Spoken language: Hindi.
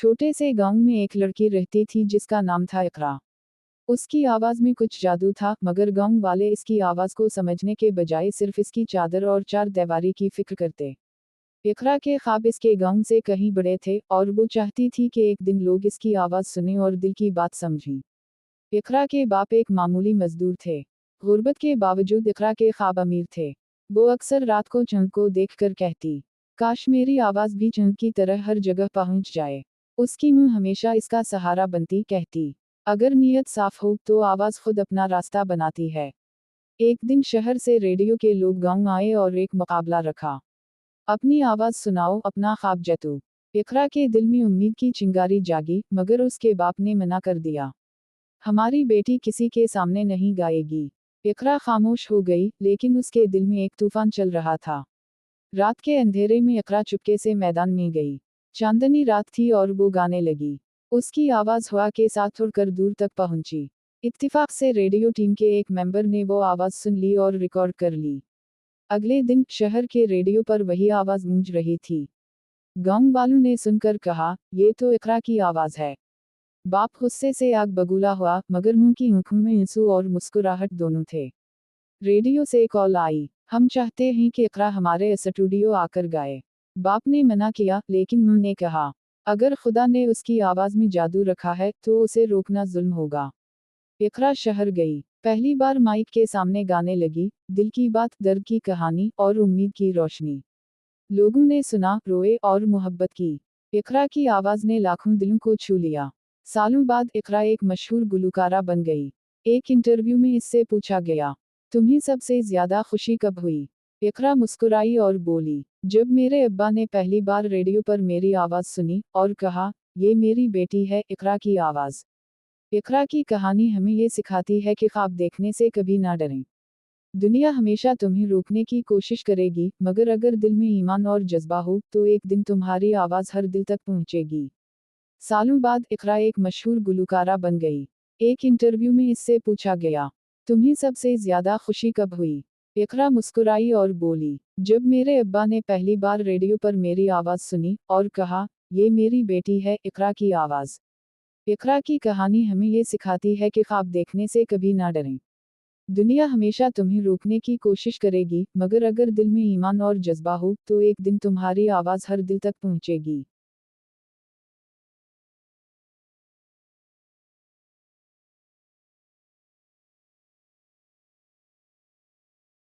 छोटे से गांव में एक लड़की रहती थी जिसका नाम था इकरा। उसकी आवाज में कुछ जादू था, मगर गांव वाले इसकी आवाज को समझने के बजाय सिर्फ इसकी चादर और चार दीवारी की फिक्र करते। इकरा के ख्वाब इसके गांव से कहीं बड़े थे और वो चाहती थी कि एक दिन लोग इसकी आवाज सुने और दिल की बात समझें। इकरा के बाप एक मामूली मजदूर थे। गुर्बत के बावजूद इकरा के ख्वाब अमीर थे। वो अक्सर रात को चंद को देखकर कहती, काश मेरी आवाज भी चंद की तरह हर जगह पहुंच जाए। उसकी मुंह हमेशा इसका सहारा बनती, कहती, अगर नीयत साफ हो तो आवाज खुद अपना रास्ता बनाती है। एक दिन शहर से रेडियो के लोग गांव आए और एक मुकाबला रखा। अपनी आवाज सुनाओ, अपना ख्वाब जतो। इकरा के दिल में उम्मीद की चिंगारी जागी, मगर उसके बाप ने मना कर दिया। हमारी बेटी किसी के सामने नहीं गाएगी। इकरा खामोश हो गई, लेकिन उसके दिल में एक तूफान चल रहा था। रात के अंधेरे में इकरा चुपके से मैदान में गई। चांदनी रात थी और वो गाने लगी। उसकी आवाज हवा के साथ उड़कर दूर तक पहुंची। इत्तिफाक से रेडियो टीम के एक मेंबर ने वो आवाज सुन ली और रिकॉर्ड कर ली। अगले दिन शहर के रेडियो पर वही आवाज गूंज रही थी। गांव वालों ने सुनकर कहा, ये तो इकरा की आवाज है। बाप गुस्से से आग बबूला हुआ, मगर मुंह की आंखों में आंसू और मुस्कुराहट दोनों थे। रेडियो से कॉल आई, हम चाहते हैं कि इकरा हमारे स्टूडियो आकर गाए। बाप ने मना किया, लेकिन मुंह ने कहा, अगर खुदा ने उसकी आवाज में जादू रखा है तो उसे रोकना जुल्म होगा। इकरा शहर गई। पहली बार माइक के सामने गाने लगी, दिल की बात, दर्द की कहानी और उम्मीद की रोशनी। लोगों ने सुना, रोए और मोहब्बत की। इकरा की आवाज ने लाखों दिलों को छू लिया। सालों बाद इकरा एक मशहूर गुलकारा बन गई। एक इंटरव्यू में इससे पूछा गया, तुम्हें सबसे ज्यादा खुशी कब हुई? इकरा मुस्कुराई और बोली, जब मेरे अब्बा ने पहली बार रेडियो पर मेरी आवाज सुनी और कहा, ये मेरी बेटी है। इकरा की आवाज। इकरा की कहानी हमें ये सिखाती है कि ख्वाब देखने से कभी ना डरें। दुनिया हमेशा तुम्हें रोकने की कोशिश करेगी, मगर अगर दिल में ईमान और जज्बा हो तो एक दिन तुम्हारी आवाज हर दिल तक पहुंचेगी। सालों बाद इकरा एक मशहूर गुलकारा बन गई। एक इंटरव्यू में इससे पूछा गया, तुम्हें सबसे ज्यादा खुशी कब हुई? इकरा मुस्कुराई और बोली, जब मेरे अब्बा ने पहली बार रेडियो पर मेरी आवाज सुनी और कहा, ये मेरी बेटी है। इकरा की आवाज। इकरा की कहानी हमें ये सिखाती है कि ख्वाब देखने से कभी ना डरें। दुनिया हमेशा तुम्हें रोकने की कोशिश करेगी, मगर अगर दिल में ईमान और जज्बा हो तो एक दिन तुम्हारी आवाज हर दिल तक पहुंचेगी।